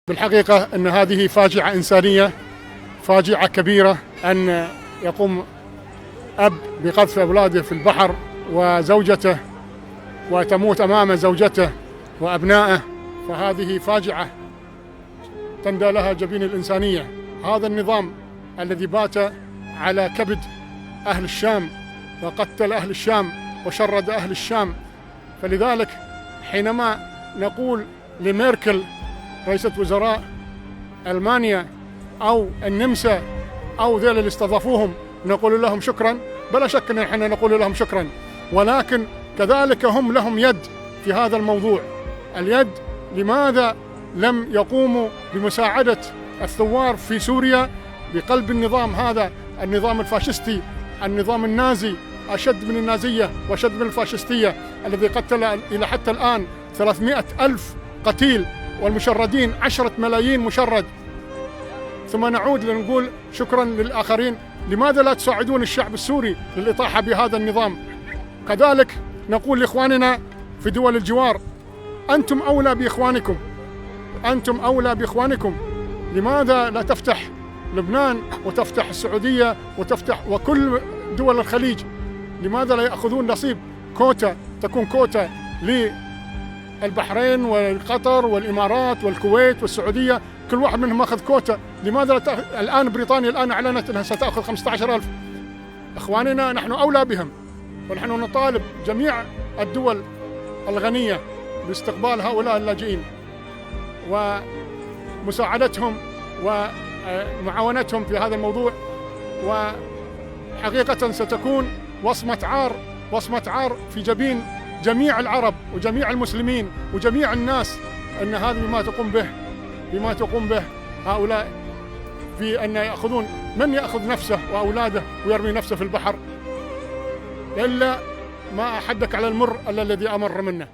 بالحقيقة أن هذه فاجعة إنسانية، فاجعة كبيرة، أن يقوم أب بقذف أولاده في البحر وزوجته وتموت أمام زوجته وأبنائه، فهذه فاجعة تندى لها جبين الإنسانية. هذا النظام الذي بات على كبد أهل الشام وقتل أهل الشام وشرد أهل الشام، فلذلك حينما نقول لميركل رئيسة وزراء ألمانيا أو النمسا أو ذيل اللي استضافوهم نقول لهم شكرا، بلا شك أن احنا نقول لهم شكرا، ولكن كذلك هم لهم يد في هذا الموضوع. اليد، لماذا لم يقوموا بمساعدة الثوار في سوريا بقلب النظام هذا، النظام الفاشستي، النظام النازي، أشد من النازية وأشد من الفاشستية، الذي قتل إلى حتى الآن 300,000 قتيل والمشردين 10 ملايين مشرد. ثم نعود لنقول شكرا للآخرين. لماذا لا تساعدون الشعب السوري للإطاحة بهذا النظام؟ كذلك نقول لإخواننا في دول الجوار، أنتم أولى بإخوانكم، أنتم أولى بإخوانكم. لماذا لا تفتح لبنان وتفتح السعودية وتفتح وكل دول الخليج؟ لماذا لا يأخذون نصيب كوتا، تكون كوتا للبحرين والقطر والإمارات والكويت والسعودية، كل واحد منهم أخذ كوتا؟ لماذا الآن بريطانيا الآن أعلنت أنها ستأخذ 15,000؟ إخواننا نحن أولى بهم، ونحن نطالب جميع الدول الغنية باستقبال هؤلاء اللاجئين ومساعدتهم ومعاونتهم في هذا الموضوع. وحقيقة ستكون وصمة عار في جبين جميع العرب وجميع المسلمين وجميع الناس، أن هذا بما تقوم به هؤلاء، في أن يأخذون، من يأخذ نفسه وأولاده ويرمي نفسه في البحر؟ إلا ما أحدك على المر إلا الذي أمر منه.